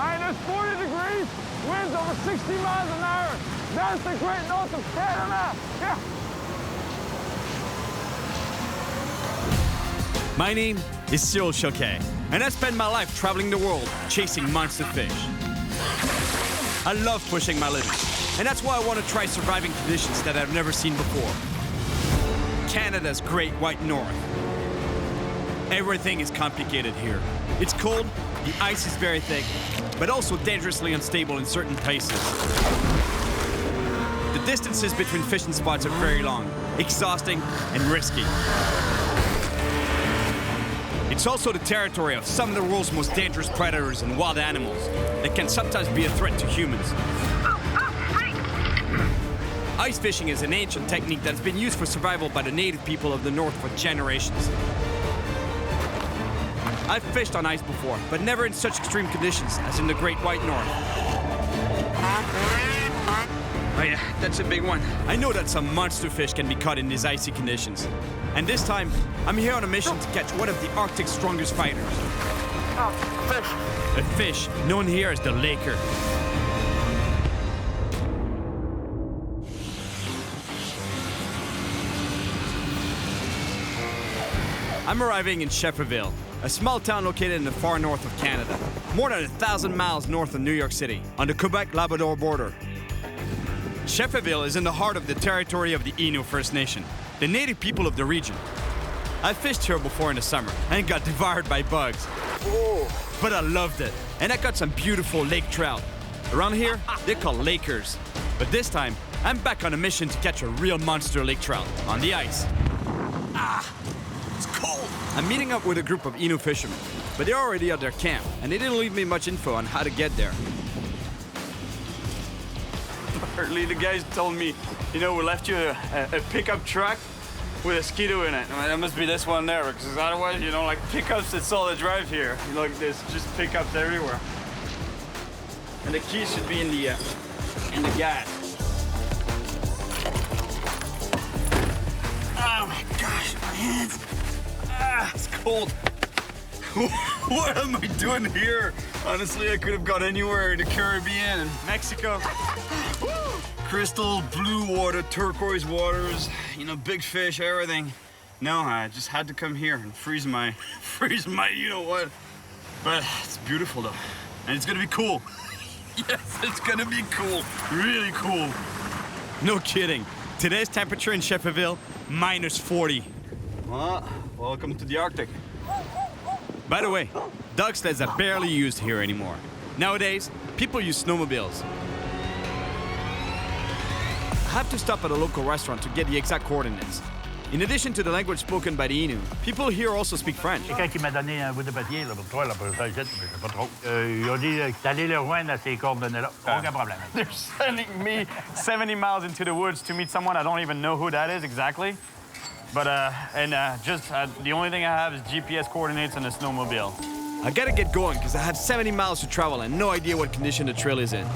minus 40 degrees, winds over 60 miles an hour. That's the great north of Canada. Yeah. My name is Cyril, and I spend my life traveling the world chasing monster fish. I love pushing my limits, and that's why I want to try surviving conditions that I've never seen before. Canada's Great White North. Everything is complicated here. It's cold, the ice is very thick, but also dangerously unstable in certain places. The distances between fishing spots are very long, exhausting, and risky. It's also the territory of some of the world's most dangerous predators and wild animals that can sometimes be a threat to humans. Ice fishing is an ancient technique that's been used for survival by the native people of the North for generations. I've fished on ice before, but never in such extreme conditions as in the Great White North. Oh yeah, that's a big one. I know that some monster fish can be caught in these icy conditions. And this time, I'm here on a mission to catch one of the Arctic's strongest fighters. Fish. A fish known here as the laker. I'm arriving in Shefferville, a small town located in the far north of Canada, more than 1,000 miles north of New York City, on the Quebec-Labrador border. Shefferville is in the heart of the territory of the Innu First Nation, the native people of the region. I fished here before in the summer and got devoured by bugs. Whoa. But I loved it, and I got some beautiful lake trout. Around here, they're called lakers. But this time, I'm back on a mission to catch a real monster lake trout on the ice. It's cold. I'm meeting up with a group of Innu fishermen, but they're already at their camp, and they didn't leave me much info on how to get there. Apparently the guys told me, we left you a pickup truck with a skidoo in it. I mean, that must be this one there, because otherwise, like pickups, that's all that drive here. There's just pickups everywhere. And the key should be in the gas. Oh my gosh, my hands. It's cold. What am I doing here? Honestly, I could have gone anywhere in the Caribbean and Mexico. Crystal blue water, turquoise waters, big fish, everything. No, I just had to come here and freeze my you-know-what. But it's beautiful though, and it's gonna be cool. Yes, it's gonna be cool, really cool. No kidding. Today's temperature in Shefferville, minus 40. Well, welcome to the Arctic. By the way, dog sleds are barely used here anymore. Nowadays, people use snowmobiles. I have to stop at a local restaurant to get the exact coordinates. In addition to the language spoken by the Innu, people here also speak French. Quelqu'un qui m'a donné un bout de papier là, pour toi, là, pour ça, je sais pas trop. Ils ont dit d'aller le rejoindre à ces coordonnées-là. Aucun problème. They're sending me 70 miles into the woods to meet someone I don't even know who that is exactly. But, the only thing I have is GPS coordinates and a snowmobile. I gotta get going because I have 70 miles to travel and no idea what condition the trail is in.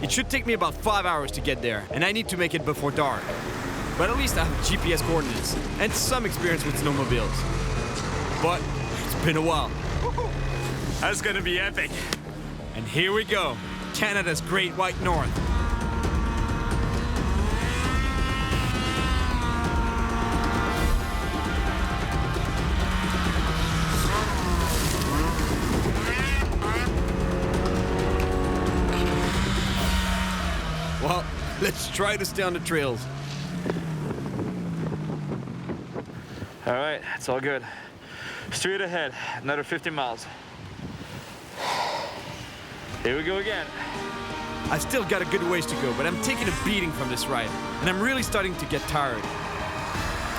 It should take me about 5 hours to get there, and I need to make it before dark. But at least I have GPS coordinates and some experience with snowmobiles. But it's been a while. That's gonna be epic. And here we go, Canada's Great White North. Well, let's try to stay on the trails. All right, it's all good. Straight ahead, another 50 miles. Here we go again. I've still got a good ways to go, but I'm taking a beating from this ride, and I'm really starting to get tired.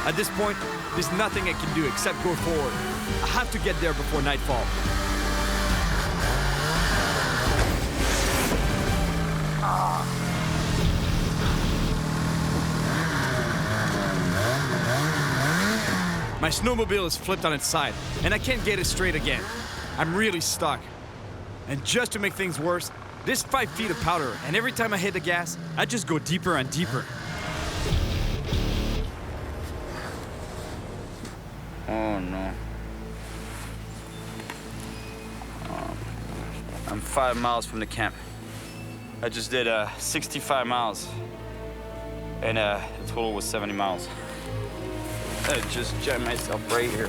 At this point, there's nothing I can do except go forward. I have to get there before nightfall. My snowmobile is flipped on its side, and I can't get it straight again. I'm really stuck. And just to make things worse, there's 5 feet of powder, and every time I hit the gas, I just go deeper and deeper. Oh no. I'm 5 miles from the camp. I just did 65 miles, and the total was 70 miles. I just jammed myself right here.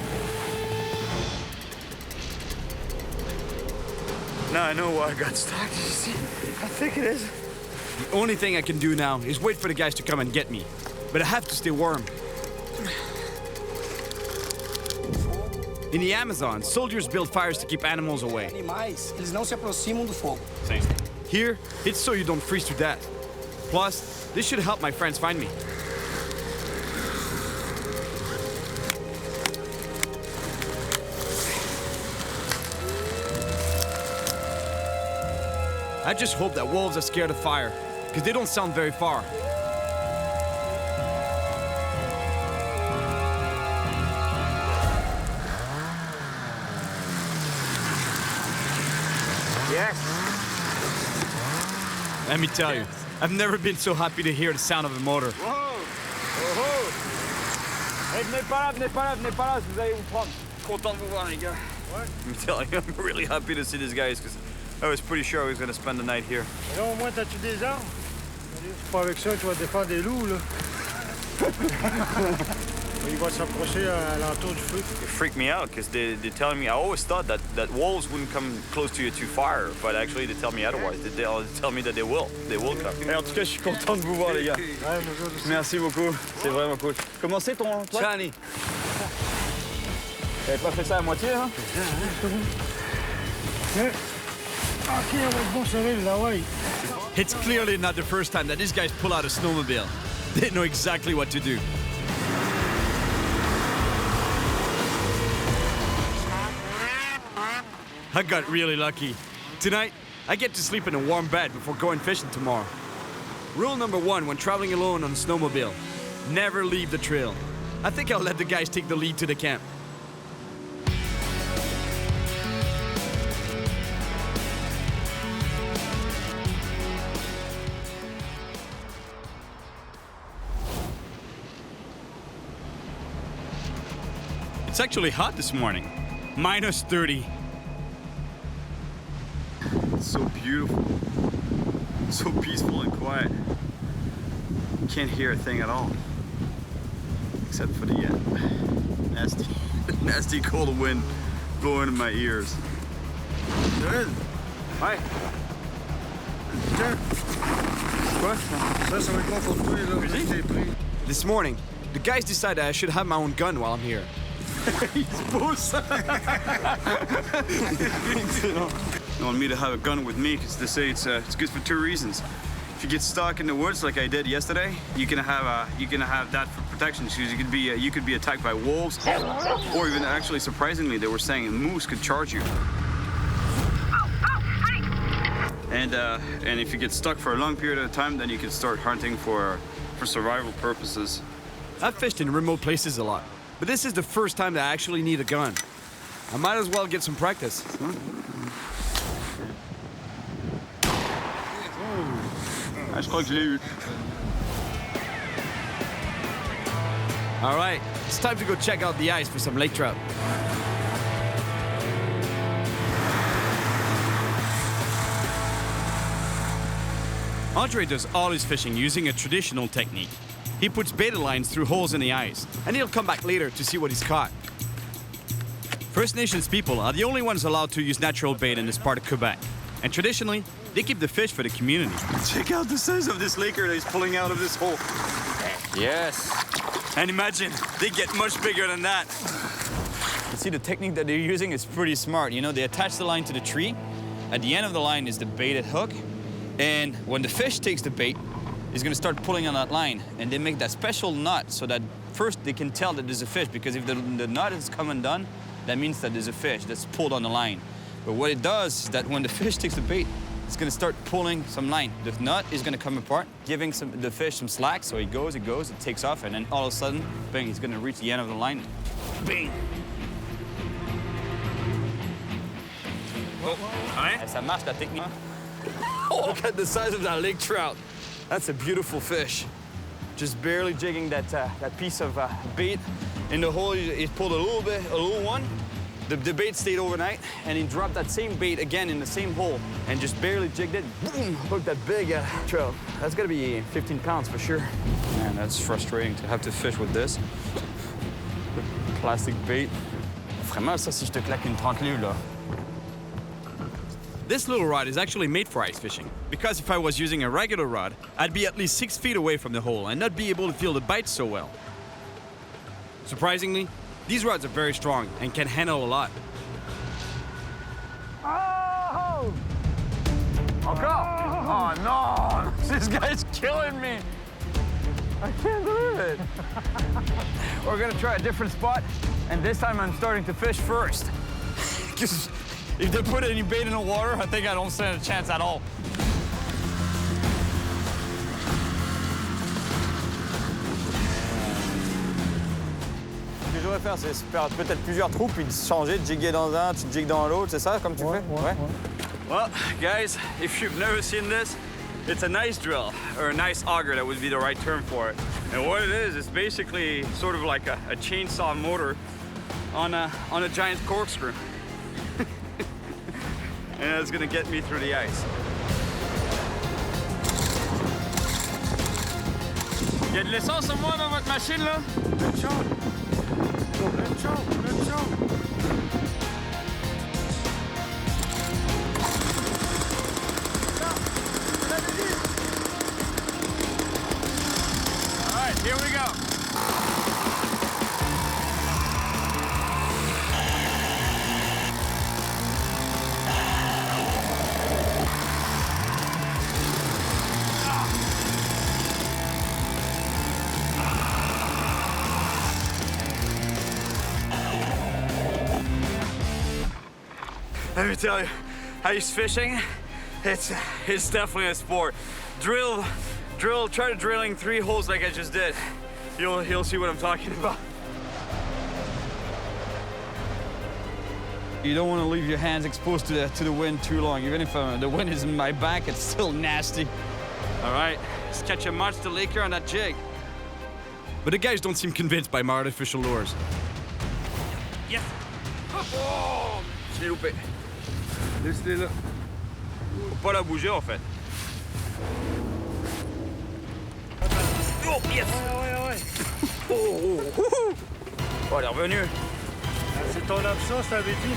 Now I know why I got stuck. You see how thick it is? The only thing I can do now is wait for the guys to come and get me. But I have to stay warm. In the Amazon, soldiers build fires to keep animals away. Animais, eles não se aproximam do fogo. Here, it's so you don't freeze to death. Plus, this should help my friends find me. I just hope that wolves are scared of fire, because they don't sound very far. Yes. Let me tell you, I've never been so happy to hear the sound of a motor. Wow. Oh. Hey, venez pas là, vous allez vous prendre. Content de vous voir, les gars. What? I'm telling you, I'm really happy to see these guys, because I was pretty sure I was going to spend the night here. Et là, au moins, t'as-tu des armes? C'est pas avec ça que tu vas défendre des loups, là. Il va s'approcher à l'entour du feu. It freaked me out because they're telling me, I always thought that wolves wouldn't come close to you to fire, but actually they tell me otherwise. They tell me that they will come. Et en tout cas, je suis content de vous voir, les gars. Ouais, nous autres aussi. Merci beaucoup, c'est vraiment cool. Comment c'est ton toit? Shani. T'avais pas fait ça à moitié, hein? Ok, on va être bon, Cyril, là, ouais. It's clearly not the first time that these guys pull out a snowmobile. They know exactly what to do. I got really lucky. Tonight, I get to sleep in a warm bed before going fishing tomorrow. Rule number 1 when traveling alone on a snowmobile: never leave the trail. I think I'll let the guys take the lead to the camp. It's actually hot this morning. Minus 30. It's so beautiful. So peaceful and quiet. You can't hear a thing at all. Except for the nasty cold wind blowing in my ears. Cyril, Hi. tiens. Quoi? Ça va être bon pour toi, là. Vas-y. T'es pris. This morning, the guys decided I should have my own gun while I'm here. They want me to have a gun with me because they say it's good for 2 reasons. If you get stuck in the woods like I did yesterday, you can have that for protection. Because you could be attacked by wolves, or even actually surprisingly, they were saying a moose could charge you. And if you get stuck for a long period of time, then you can start hunting for survival purposes. I've fished in remote places a lot, but this is the first time that I actually need a gun. I might as well get some practice. Ah, je crois que je l'ai eu. All right, it's time to go check out the ice for some lake trout. Andre does all his fishing using a traditional technique. He puts beta lines through holes in the ice, and he'll come back later to see what he's caught. First Nations people are the only ones allowed to use natural bait in this part of Quebec. And traditionally, they keep the fish for the community. Check out the size of this laker that he's pulling out of this hole. Yes. And imagine, they get much bigger than that. You see, the technique that they're using is pretty smart. You know, they attach the line to the tree. At the end of the line is the baited hook. And when the fish takes the bait, he's gonna start pulling on that line. And they make that special knot so that first they can tell that there's a fish, because if the knot is come undone, that means that there's a fish that's pulled on the line. But what it does is that when the fish takes the bait, it's gonna start pulling some line. The knot is gonna come apart, giving the fish some slack, so it goes, it takes off, and then all of a sudden, bang, he's gonna reach the end of the line. Bang! Oh, ouais. Ça marche, la technique. Oh, look at the size of that lake trout. That's a beautiful fish. Just barely jigging that piece of bait in the hole. He pulled a little one, The bait stayed overnight, and he dropped that same bait again in the same hole and just barely jigged it. Boom! Hooked that big trout. That's gotta be 15 pounds for sure. Man, that's frustrating to have to fish with this. Plastic bait. Vraiment, ça, si je te claque une 30 livres, là. This little rod is actually made for ice fishing, because if I was using a regular rod, I'd be at least 6 feet away from the hole and not be able to feel the bite so well. Surprisingly, these rods are very strong and can handle a lot. Oh! Encore! Oh no! This guy's killing me! I can't believe it! We're gonna try a different spot, and this time I'm starting to fish first. Because if they put any bait in the water, I think I don't stand a chance at all. Ce que je devrais faire, c'est faire peut-être plusieurs trous, puis changer, de jigger dans un, tu jigues dans l'autre, c'est ça, comme tu fais? Ouais. Well, guys, if you've never seen this, it's a nice drill, or a nice auger, that would be the right term for it. And what it is, it's basically sort of like a chainsaw motor on a giant corkscrew. And it's gonna get me through the ice. Il y a de l'essence au moins dans votre machine, là? Let's go. Let's go. Let's go. All right, here we go. Let me tell you, ice fishing, it's definitely a sport. Try to drilling 3 holes like I just did. You'll see what I'm talking about. You don't want to leave your hands exposed to the wind too long. Even if the wind is in my back, it's still nasty. All right, let's catch a monster laker on that jig. But the guys don't seem convinced by my artificial lures. Yes. Oh, je l'ai loupé. Laisse-les là. Faut pas la bouger en fait. Oh, yes! Ouais. Oh, elle est revenue. C'est ton absence, je t'avais dit.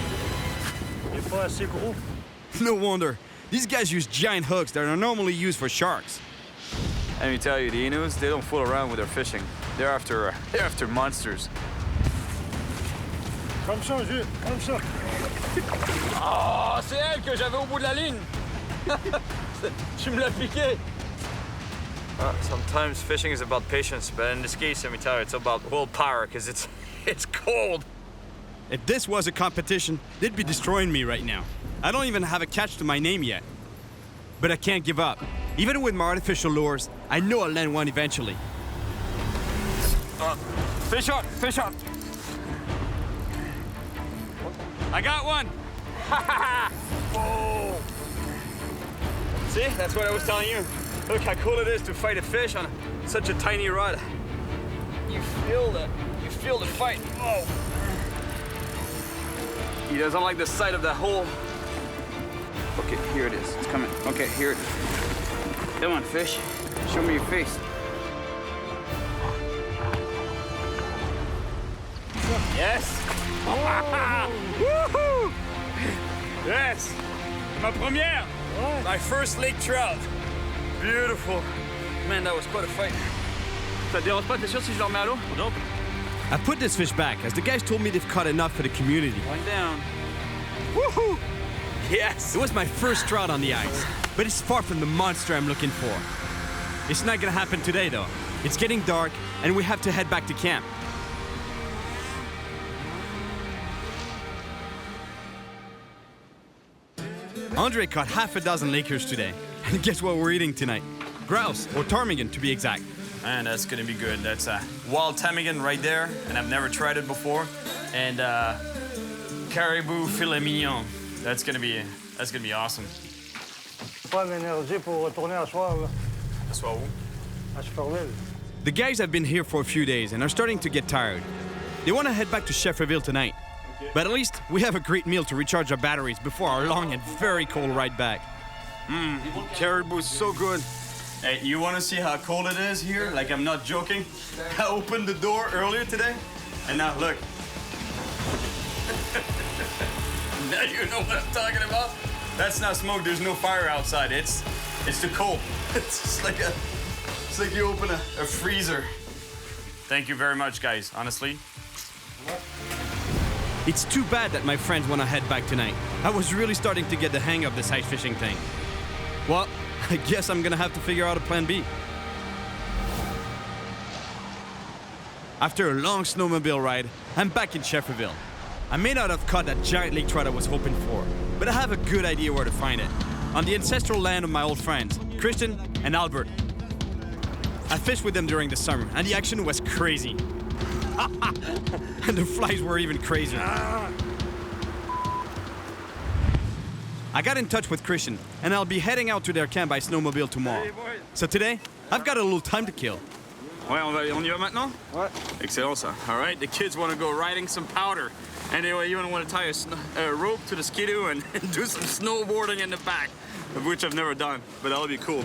Il est pas assez gros. No wonder. These guys use giant hooks that are normally used for sharks. Let me tell you, the Innus, they don't fool around with their fishing. They're after monsters. Comme ça, Jules, comme ça. Oh, c'est elle que j'avais au bout de la ligne. Tu me l'as piqué. Sometimes fishing is about patience, but in this case, let me tell you, it's about willpower, because it's cold. If this was a competition, they'd be destroying me right now. I don't even have a catch to my name yet. But I can't give up. Even with my artificial lures, I know I'll land one eventually. Fish on, fish on. I got one. Oh. See, that's what I was telling you. Look how cool it is to fight a fish on such a tiny rod. You feel the fight. Oh. He doesn't like the sight of that hole. Okay, here it is. It's coming. Okay, here it is. Come on, fish. Show me your face. Yes! Woohoo! Yes! Ma première! My first lake trout. Beautiful. Man, that was quite a fight. Ça te dérange pas, t'es sûr si je le remets à l'eau? Nope. I put this fish back, as the guys told me they've caught enough for the community. One down. Woohoo! Yes! It was my first trout on the ice, but it's far from the monster I'm looking for. It's not gonna happen today, though. It's getting dark, and we have to head back to camp. Andre caught half a dozen lakers today. And guess what we're eating tonight? Grouse, or ptarmigan to be exact. Man, that's gonna be good. That's a wild ptarmigan right there, and I've never tried it before. And caribou filet mignon. That's gonna be awesome. Pas l'énergie pour retourner à soir, là. À soir où? À Superville. The guys have been here for a few days and are starting to get tired. They want to head back to Shefferville tonight. But at least we have a great meal to recharge our batteries before our long and very cold ride back. Caribou's so good. Hey, you want to see how cold it is here? Like, I'm not joking. I opened the door earlier today, and now look. Now you know what I'm talking about. That's not smoke. There's no fire outside. It's too cold. It's just like you open a freezer. Thank you very much, guys. Honestly. It's too bad that my friends want to head back tonight. I was really starting to get the hang of this ice fishing thing. Well, I guess I'm gonna have to figure out a plan B. After a long snowmobile ride, I'm back in Shefferville. I may not have caught that giant lake trout I was hoping for, but I have a good idea where to find it. On the ancestral land of my old friends, Christian and Albert. I fished with them during the summer, and the action was crazy. And the flies were even crazier. I got in touch with Christian, and I'll be heading out to their camp by snowmobile tomorrow. So today, I've got a little time to kill. Ouais, on y va maintenant? Ouais. Excellent, ça. All right, the kids want to go riding some powder. Anyway, you want to tie a rope to the skidoo and do some snowboarding in the back, of which I've never done, but that'll be cool.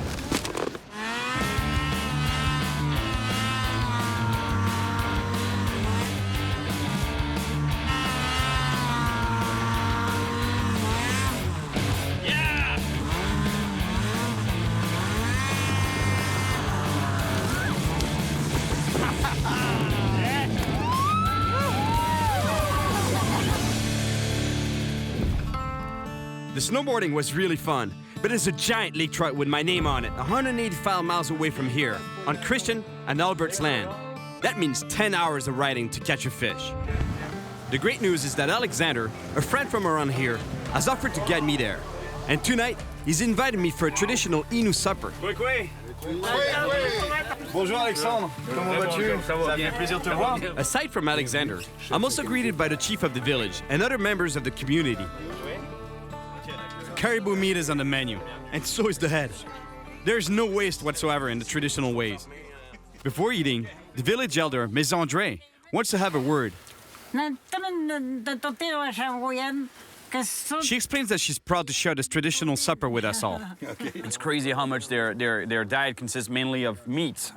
The snowboarding was really fun, but there's a giant lake trout with my name on it, 185 miles away from here, on Christian and Albert's land. That means 10 hours of riding to catch a fish. The great news is that Alexander, a friend from around here, has offered to get me there. And tonight, he's invited me for a traditional Innu supper. Oui. Bonjour Alexandre, comment vas-tu? Ça fait plaisir de te voir. Aside from Alexander, I'm also greeted by the chief of the village and other members of the community. Caribou meat is on the menu, and so is the head. There's no waste whatsoever in the traditional ways. Before eating, the village elder, Ms. André, wants to have a word. She explains that she's proud to share this traditional supper with us all. It's crazy how much their diet consists mainly of meat.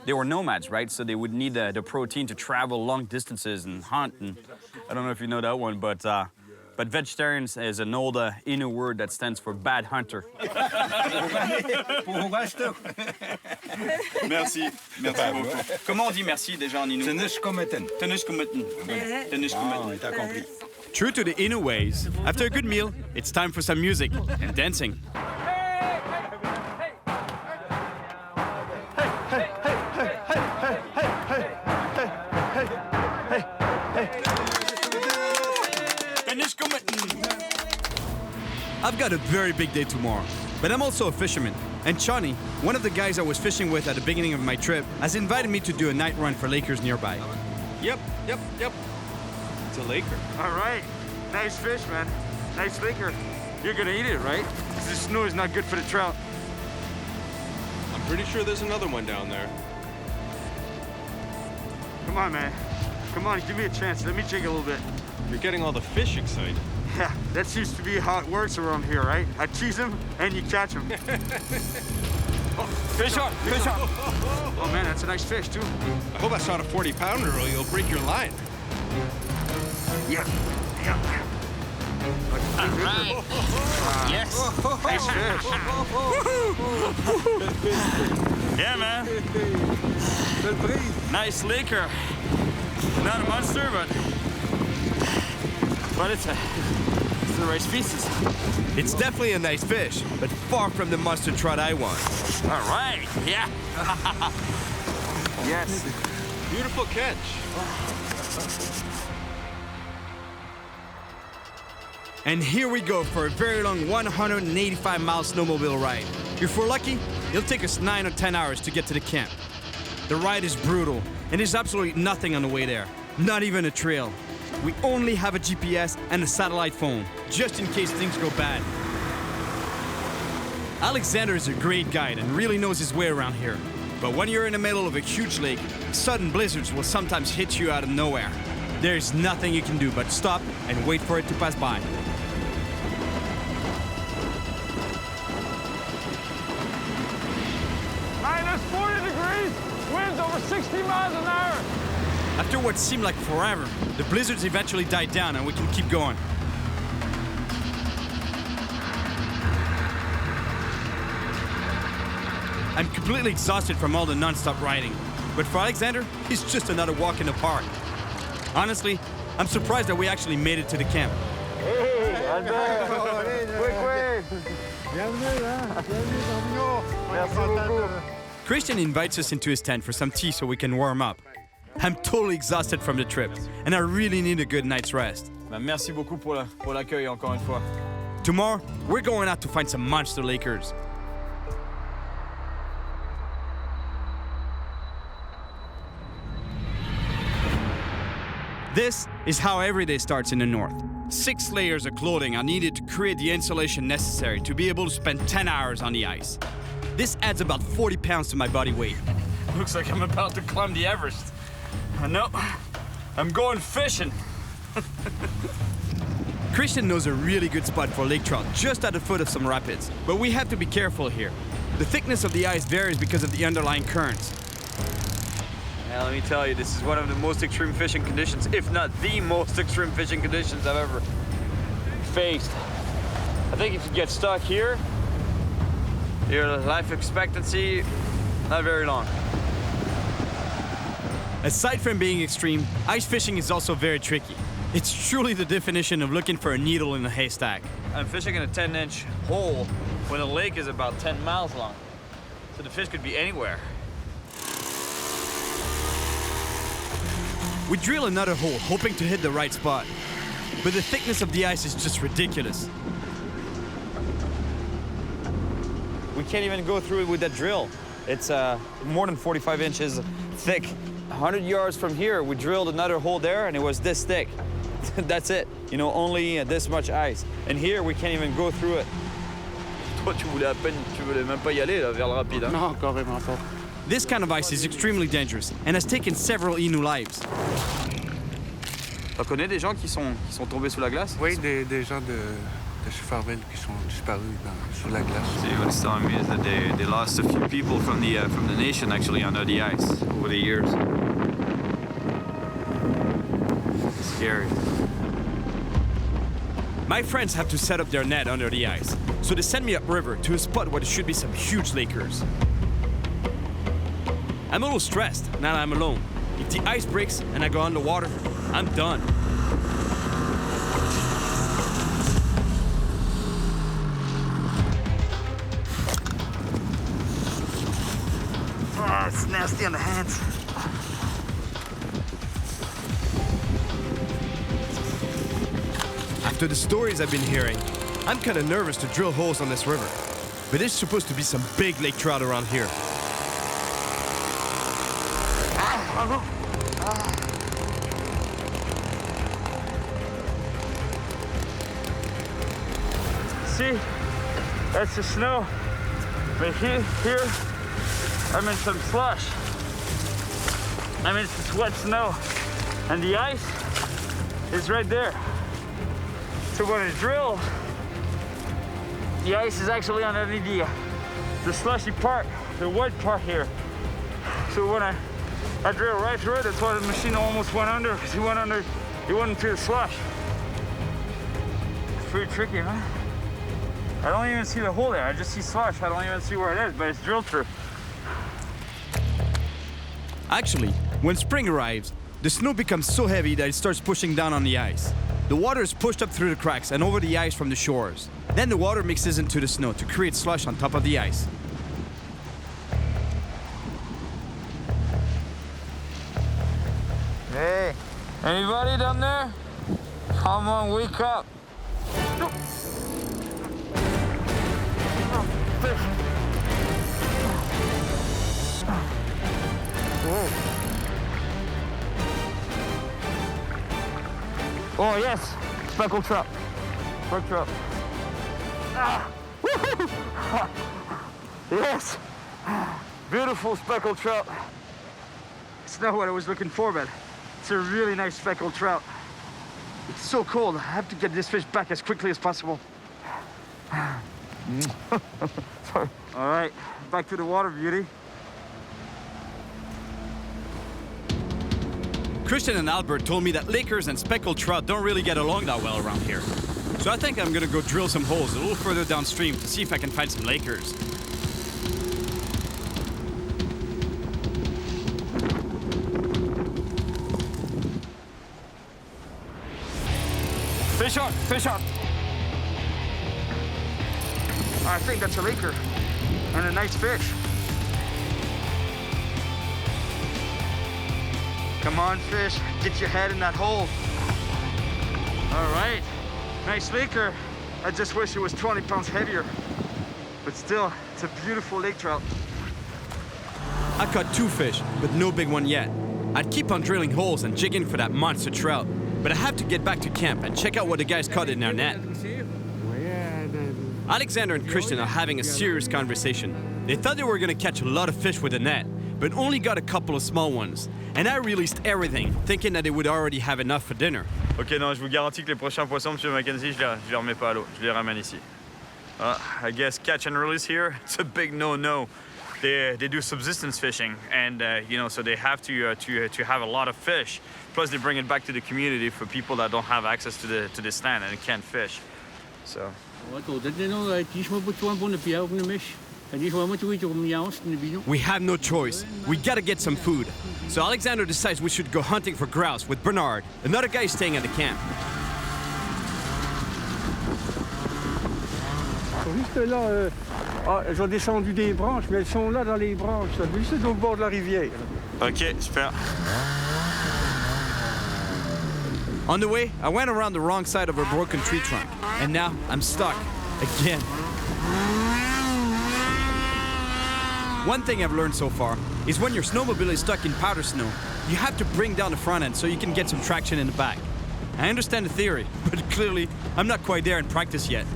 They were nomads, right? So they would need the protein to travel long distances and hunt. And I don't know if you know that one, but vegetarian is an old Innu word that stands for bad hunter. Merci beaucoup. Comment on dit merci déjà en Innu? Tenishkometen. Tenishkometen. T'as compris. True to the Innu ways, after a good meal, it's time for some music and dancing. I've got a very big day tomorrow, but I'm also a fisherman. And Chani, one of the guys I was fishing with at the beginning of my trip, has invited me to do a night run for lakers nearby. Yep. It's a laker. All right. Nice fish, man. Nice laker. You're gonna eat it, right? 'Cause the snow is not good for the trout. I'm pretty sure there's another one down there. Come on, man. Come on, give me a chance. Let me check a little bit. You're getting all the fish excited. Yeah, that seems to be how it works around here, right? I tease them and you catch them. Fish on! Oh man, that's a nice fish too. I hope I shot a 40-pounder or you'll break your line. Yeah. All right. Yes. Nice fish. Yeah, man. Nice laker. Not a monster, but it's the right species. It's definitely a nice fish, but far from the monster trout I want. All right, yeah. Yes. Beautiful catch. And here we go for a very long 185-mile snowmobile ride. If we're lucky, it'll take us 9 or 10 hours to get to the camp. The ride is brutal, and there's absolutely nothing on the way there. Not even a trail. We only have a GPS and a satellite phone, just in case things go bad. Alexander is a great guide and really knows his way around here. But when you're in the middle of a huge lake, sudden blizzards will sometimes hit you out of nowhere. There's nothing you can do but stop and wait for it to pass by. Minus 40 degrees, winds over 60 miles an hour. After what seemed like forever, the blizzards eventually died down and we can keep going. I'm completely exhausted from all the non-stop riding, but for Alexander, it's just another walk in the park. Honestly, I'm surprised that we actually made it to the camp. Hey, Albert! Quick way! Merci beaucoup. Christian invites us into his tent for some tea so we can warm up. I'm totally exhausted from the trip, and I really need a good night's rest. Merci beaucoup pour l'accueil encore une fois. Tomorrow, we're going out to find some monster lakers. This is how every day starts in the north. 6 layers of clothing are needed to create the insulation necessary to be able to spend 10 hours on the ice. This adds about 40 pounds to my body weight. Looks like I'm about to climb the Everest. No, I'm going fishing. Christian knows a really good spot for lake trout just at the foot of some rapids, but we have to be careful here. The thickness of the ice varies because of the underlying currents. Now, let me tell you, this is one of the most extreme fishing conditions, if not the most extreme fishing conditions I've ever faced. I think if you get stuck here, your life expectancy, not very long. Aside from being extreme, ice fishing is also very tricky. It's truly the definition of looking for a needle in a haystack. I'm fishing in a 10-inch hole when the lake is about 10 miles long. So the fish could be anywhere. We drill another hole, hoping to hit the right spot. But the thickness of the ice is just ridiculous. We can't even go through it with that drill. It's more than 45 inches thick. 100 yards from here, we drilled another hole there, and it was this thick. That's it. You know, only this much ice. And here, we can't even go through it. Toi, tu voulais même pas y aller, là, vers le rapide, hein? Non, carrément pas. This kind of ice is extremely dangerous and has taken several Innu lives. Tu connais des gens qui sont tombés sous la glace? Oui, des gens de Chefarville qui sont disparus sous la glace. See, what he's telling me is that they lost a few people from the nation actually under the ice over the years. It's scary. My friends have to set up their net under the ice, so they send me upriver to a spot where there should be some huge lakers. I'm a little stressed now that I'm alone. If the ice breaks and I go underwater, I'm done. Oh, it's nasty on the hands. After the stories I've been hearing, I'm kind of nervous to drill holes on this river. But there's supposed to be some big lake trout around here. See, that's the snow. But here, I'm in some slush. I'm in some wet snow. And the ice is right there. So when I drill, the ice is actually underneath the slushy part, the wet part here. So when I drill right through it, that's why the machine almost went under, because he went into the slush. It's pretty tricky, man. I don't even see the hole there. I just see slush. I don't even see where it is, but it's drilled through. Actually, when spring arrives, the snow becomes so heavy that it starts pushing down on the ice. The water is pushed up through the cracks and over the ice from the shores. Then the water mixes into the snow to create slush on top of the ice. Hey, anybody down there? Come on, wake up. Oh yes, speckled trout. Brook trout. Ah. Yes, beautiful speckled trout. It's not what I was looking for, but It's a really nice speckled trout. It's so cold. I have to get this fish back as quickly as possible. Sorry. All right, back to the water, beauty. Christian and Albert told me that Lakers and speckled trout don't really get along that well around here. So I think I'm gonna go drill some holes a little further downstream to see if I can find some Lakers. Fish on, fish on. I think that's a Laker and a nice fish. Come on, fish, get your head in that hole. All right, nice Laker. I just wish it was 20 pounds heavier. But still, it's a beautiful lake trout. I caught 2 fish, but no big one yet. I'd keep on drilling holes and jigging for that monster trout, but I have to get back to camp and check out what the guys caught in their net. Alexander and Christian are having a serious conversation. They thought they were gonna catch a lot of fish with a net, but only got a couple of small ones. And I released everything, thinking that they would already have enough for dinner. Ok, non, je vous garantis que les prochains poissons, Monsieur Mackenzie, je les remets pas à l'eau. Je les ramène ici. I guess catch and release here, it's a big no-no. They do subsistence fishing, and you know, so they have to have a lot of fish. Plus, they bring it back to the community for people that don't have access to this land and can't fish. So. We have no choice. We gotta get some food. So Alexander decides we should go hunting for grouse with Bernard, another guy staying at the camp. Juste là, elles ont descendu des branches, mais elles sont là dans les branches, juste au bord de la rivière. Ok, super. On the way, I went around the wrong side of a broken tree trunk, and now I'm stuck again. One thing I've learned so far is when your snowmobile is stuck in powder snow, you have to bring down the front end so you can get some traction in the back. I understand the theory, but clearly I'm not quite there in practice yet.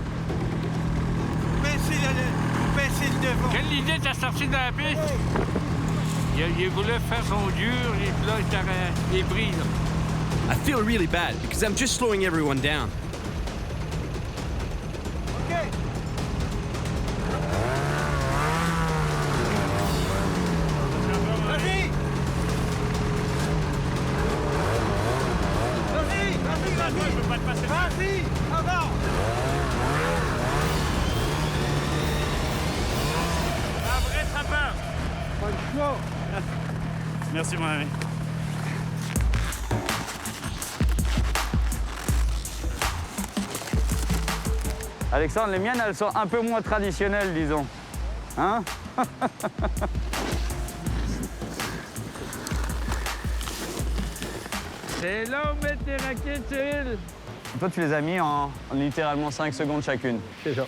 Quelle idée t'as sorti de la piste? Il voulait faire son dur, et puis là, il brise. I feel really bad because I'm just slowing everyone down. Okay. Vas-y! Vas-y! Vas-y! Vas-y! Avant! Un vrai trappeur! Pas le choix. Merci, mon ami. Alexandre, les miennes, elles sont un peu moins traditionnelles, disons. Hein? C'est là où mettre tes raquettes, Cyril. Toi, tu les as mis en littéralement 5 secondes chacune. C'est ça.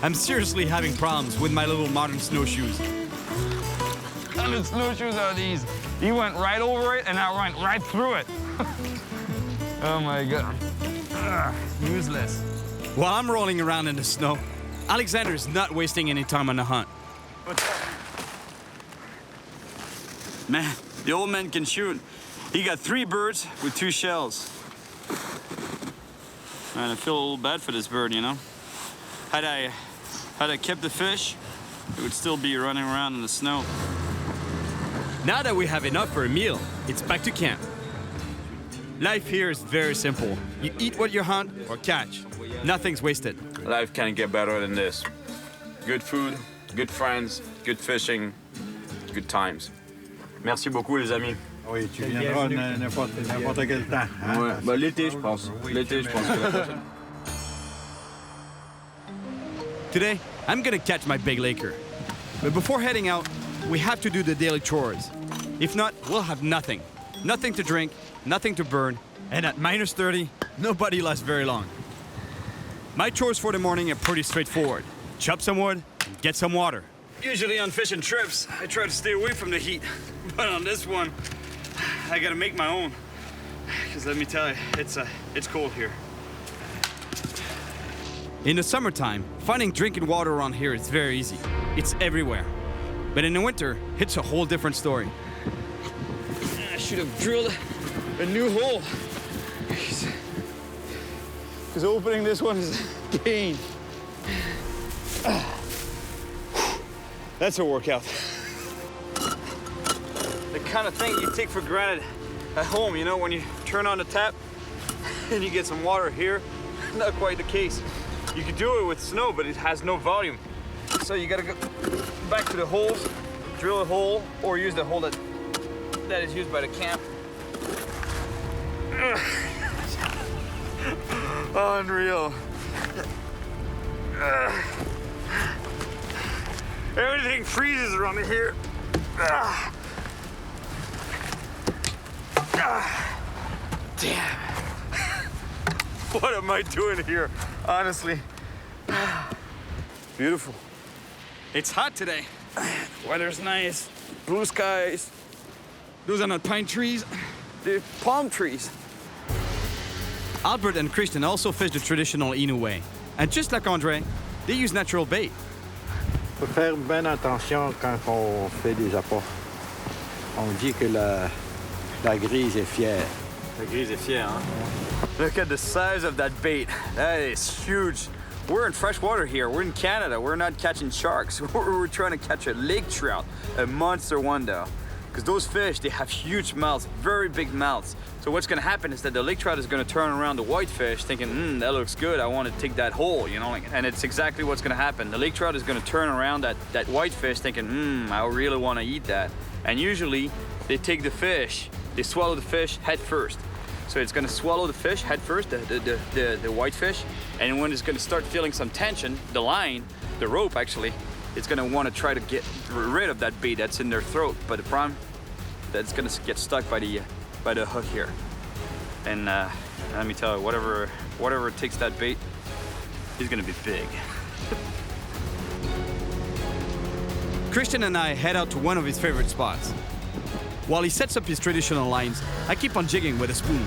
I'm seriously having problems with my little modern snowshoes. How many snowshoes are these? He went right over it and I went right through it. Oh my God. Useless. While I'm rolling around in the snow, Alexander is not wasting any time on the hunt. Man, the old man can shoot. He got 3 birds with 2 shells. Man, I feel a little bad for this bird, you know? Had I kept the fish, it would still be running around in the snow. Now that we have enough for a meal, it's back to camp. Life here is very simple. You eat what you hunt or catch. Nothing's wasted. Life can't get better than this. Good food, good friends, good fishing, good times. Merci beaucoup, les amis. Oui, tu viendras n'importe quel temps. Hein? Ouais, bah, l'été, je pense. L'été, je pense que la prochaine. Today, I'm gonna catch my big laker. But before heading out, we have to do the daily chores. If not, we'll have nothing. Nothing to drink, nothing to burn, and at minus 30, nobody lasts very long. My chores for the morning are pretty straightforward. Chop some wood, and get some water. Usually on fishing trips, I try to stay away from the heat. But on this one, I gotta make my own. Because let me tell you, it's cold here. In the summertime, finding drinking water around here is very easy. It's everywhere. But in the winter, it's a whole different story. I should have drilled a new hole. Because opening this one is a pain. That's a workout. The kind of thing you take for granted at home, you know, when you turn on the tap and you get some water here. Not quite the case. You could do it with snow, but it has no volume. So you gotta go back to the holes, drill a hole, or use the hole that is used by the camp. Unreal. Everything freezes around here. Damn. What am I doing here? Honestly. Beautiful. It's hot today. Weather's nice. Blue skies. Those are not pine trees. They're palm trees. Albert and Christian also fish the traditional Innu way. And just like André, they use natural bait. Faut faire bien attention quand on fait des apports. On dit que la grise est fière. La grise est fière, hein? Look at the size of that bait. That is huge. We're in fresh water here. We're in Canada. We're not catching sharks. We're trying to catch a lake trout, a monster one though. Because those fish, they have huge mouths, very big mouths. So what's gonna happen is that the lake trout is gonna turn around the whitefish thinking, that looks good, I wanna take that hole, you know? And it's exactly what's gonna happen. The lake trout is gonna turn around that whitefish thinking, I really wanna eat that. And usually, they take the fish, they swallow the fish head first. So it's gonna swallow the fish head first, the whitefish, and when it's gonna start feeling some tension, the line, the rope actually, it's gonna wanna try to get rid of that bait that's in their throat. But the problem, that's gonna get stuck by the hook here. And let me tell you, whatever takes that bait is gonna be big. Christian and I head out to one of his favorite spots. While he sets up his traditional lines, I keep on jigging with a spoon.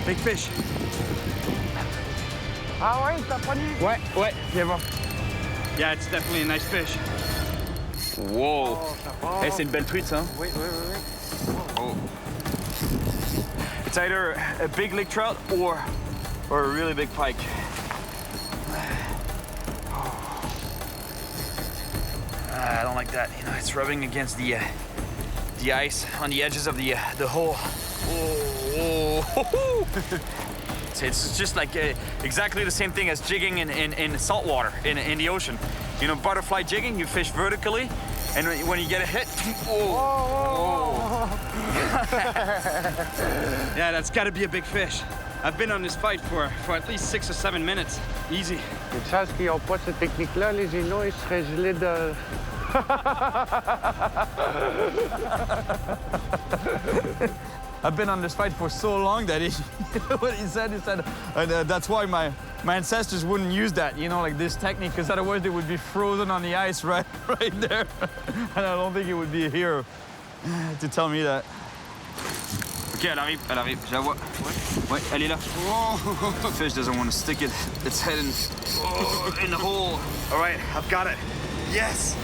Big fish. Ah ouais, t'as pogné? Ouais, viens voir. Yeah, it's definitely a nice fish. Whoa. Hey, c'est une belle truite, ça? Oui. Oh. It's either a big lake trout or a really big pike. I don't like that. You know, it's rubbing against the ice on the edges of the hole. Oh. It's just like exactly the same thing as jigging in salt water, in the ocean. You know, butterfly jigging, you fish vertically, and when you get a hit, Yeah, that's gotta be a big fish. I've been on this fight for at least 6 or 7 minutes. Easy. Une chance qu'ils n'ont pas cette technique-là, les Inuits, ils seraient gelés de... I've been on this fight for so long that what he said, that's why my ancestors wouldn't use that, you know, like this technique, because otherwise they would be frozen on the ice right there. And I don't think it would be here to tell me that. Ok, elle arrive, je la vois. Ouais, elle est là. The fish doesn't want to stick its head in the hole. All right, I've got it. Yes.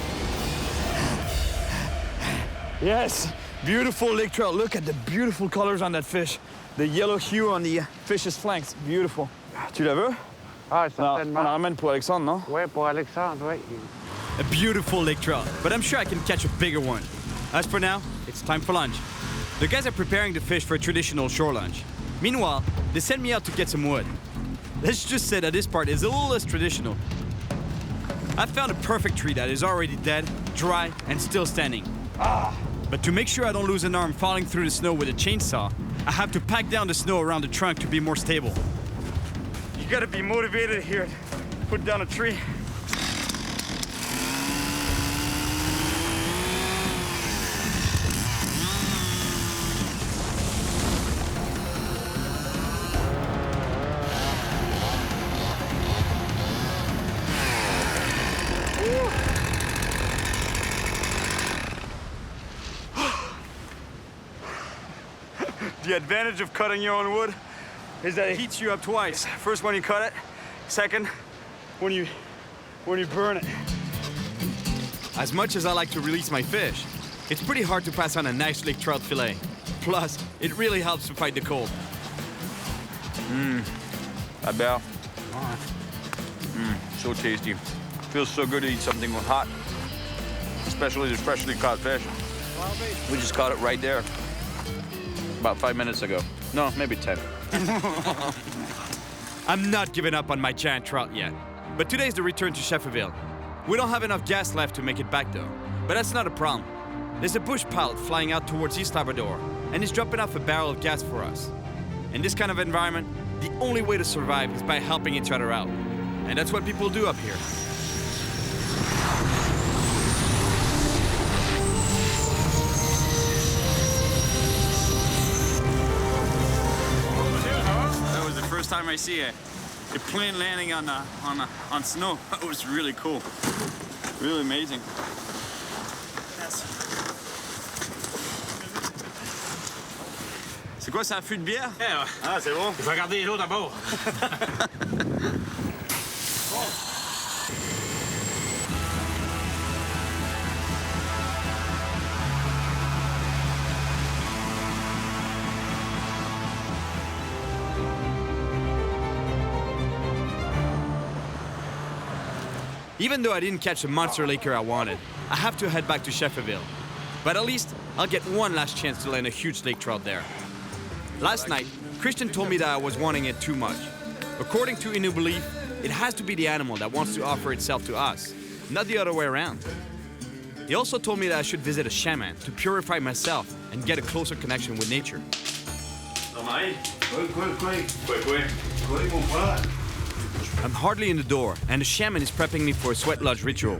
Yes. Beautiful lake trout. Look at the beautiful colors on that fish. The yellow hue on the fish's flanks. Beautiful. Tu la veux? Ah, On la certainement. ramène pour Alexandre, non? Oui, pour Alexandre, oui. A beautiful lake trout, but I'm sure I can catch a bigger one. As for now, it's time for lunch. The guys are preparing the fish for a traditional shore lunch. Meanwhile, they send me out to get some wood. Let's just say that this part is a little less traditional. I found a perfect tree that is already dead, dry, and still standing. But to make sure I don't lose an arm falling through the snow with a chainsaw, I have to pack down the snow around the trunk to be more stable. You gotta be motivated here. Put down a tree. The advantage of cutting your own wood is that it heats you up twice. First when you cut it, second when you burn it. As much as I like to release my fish, it's pretty hard to pass on a nice lake trout fillet. Plus, it really helps to fight the cold. Not bad. So tasty. Feels so good to eat something hot, especially the freshly caught fish. We just caught it right there about 5 minutes ago. No, maybe 10. I'm not giving up on my giant trout yet, but today's the return to Shefferville. We don't have enough gas left to make it back though, but that's not a problem. There's a bush pilot flying out towards East Labrador, and he's dropping off a barrel of gas for us. In this kind of environment, the only way to survive is by helping each other out. And that's what people do up here. That was the first time I see a plane landing on snow. It was really cool. Really amazing. C'est quoi, c'est un fût de bière? Yeah. Ah, c'est bon. Il faut regarder les autres d'abord. Even though I didn't catch the monster laker I wanted, I have to head back to Shefferville. But at least I'll get one last chance to land a huge lake trout there. Last night, Christian told me that I was wanting it too much. According to Innu belief, it has to be the animal that wants to offer itself to us, not the other way around. He also told me that I should visit a shaman to purify myself and get a closer connection with nature. I'm hardly in the door, and the shaman is prepping me for a sweat lodge ritual.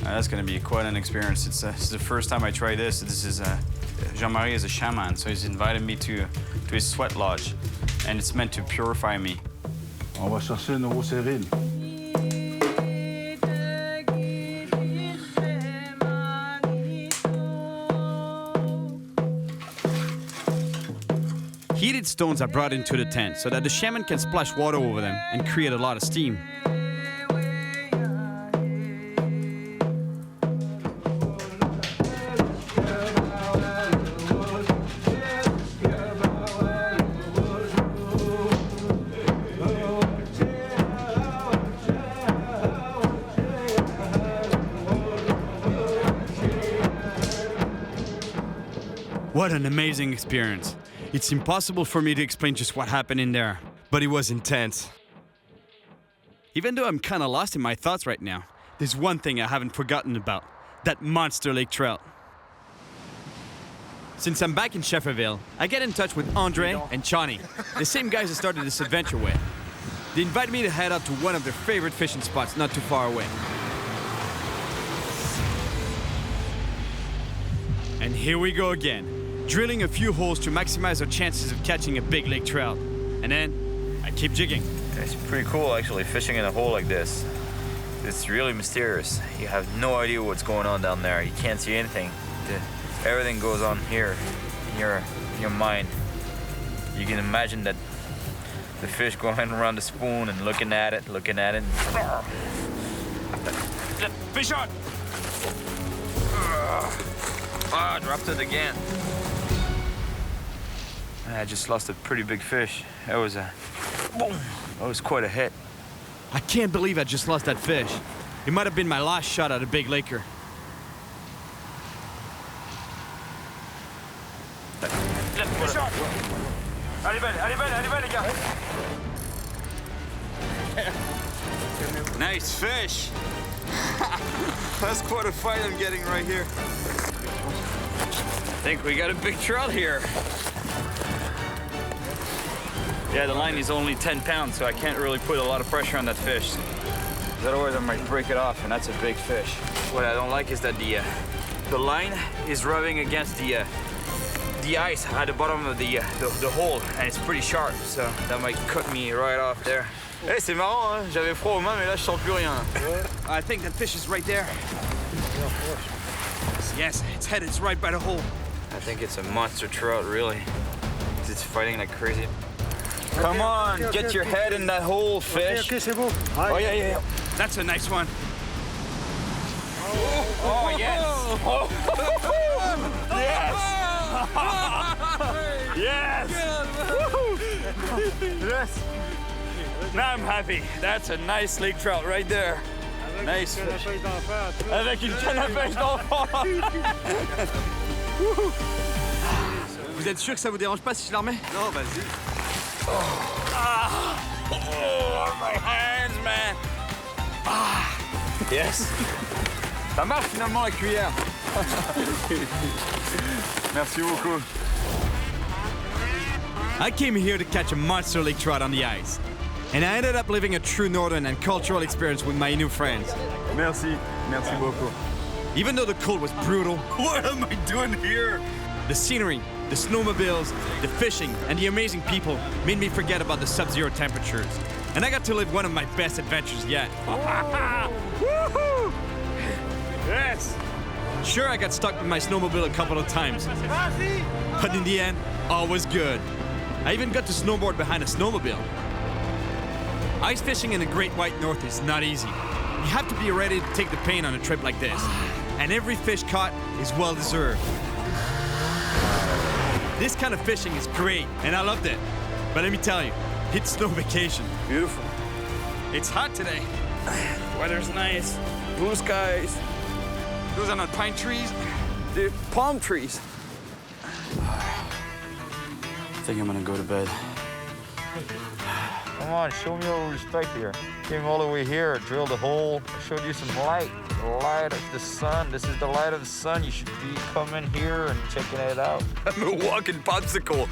That's going to be quite an experience. It's the first time I try this. This is Jean-Marie is a shaman, so he's invited me to his sweat lodge, and it's meant to purify me. On va chercher un nouveau Cyril. Heated stones are brought into the tent so that the shaman can splash water over them and create a lot of steam. What an amazing experience. It's impossible for me to explain just what happened in there, but it was intense. Even though I'm kind of lost in my thoughts right now, there's one thing I haven't forgotten about, that monster lake trout. Since I'm back in Shefferville, I get in touch with Andre and Chani, the same guys I started this adventure with. They invited me to head out to one of their favorite fishing spots not too far away. And here we go again. Drilling a few holes to maximize our chances of catching a big lake trout. And then, I keep jigging. It's pretty cool actually, fishing in a hole like this. It's really mysterious. You have no idea what's going on down there. You can't see anything. Everything goes on here, in your mind. You can imagine that the fish going around the spoon and looking at it. Fish on! Ah, dropped it again. I just lost a pretty big fish. That was quite a hit. I can't believe I just lost that fish. It might have been my last shot at a big laker. Fish on! Allez belle, les gars! Nice fish. That's quite a fight I'm getting right here. I think we got a big trout here. Yeah, the line is only 10 pounds, so I can't really put a lot of pressure on that fish. Otherwise, I might break it off, and that's a big fish. What I don't like is that the line is rubbing against the ice at the bottom of the hole, and it's pretty sharp, so that might cut me right off there. Hey, c'est marrant, hein? J'avais froid aux mains, mais là, je sens plus rien. I think that fish is right there. Yes, its head is right by the hole. I think it's a monster trout, really. 'Cause it's fighting like crazy. Come on, get your head in that hole, fish. OK, c'est beau. Oh, yeah. That's a nice one. Oh, yes. Oh. Yes. Yes. Yes. Now I'm happy. That's a nice lake trout right there. Nice fish. Avec une canne à pêche d'enfant. Vous êtes sûr que ça vous dérange pas si je la remets? Non, vas-y. Oh, my hands, man. Yes. Ça marche finalement la cuillère. Merci beaucoup. I came here to catch a monster lake trout on the ice. And I ended up living a true northern and cultural experience with my Innu friends. Merci. Merci beaucoup. Even though the cold was brutal, What am I doing here? the scenery, the snowmobiles, the fishing, and the amazing people made me forget about the sub-zero temperatures. And I got to live one of my best adventures yet. Woohoo! Yes. Sure, I got stuck with my snowmobile a couple of times, but in the end, all was good. I even got to snowboard behind a snowmobile. Ice fishing in the Great White North is not easy. You have to be ready to take the pain on a trip like this. And every fish caught is well deserved. This kind of fishing is great, and I loved it. But let me tell you, it's no vacation. Beautiful. It's hot today. Weather's nice. Blue skies. Those are not pine trees. Dude, palm trees. I think I'm gonna go to bed. Come on, show me a little respect here. Came all the way here, drilled a hole, showed you some light. The light of the sun. This is the light of the sun. You should be coming here and checking it out. I'm a walking popsicle.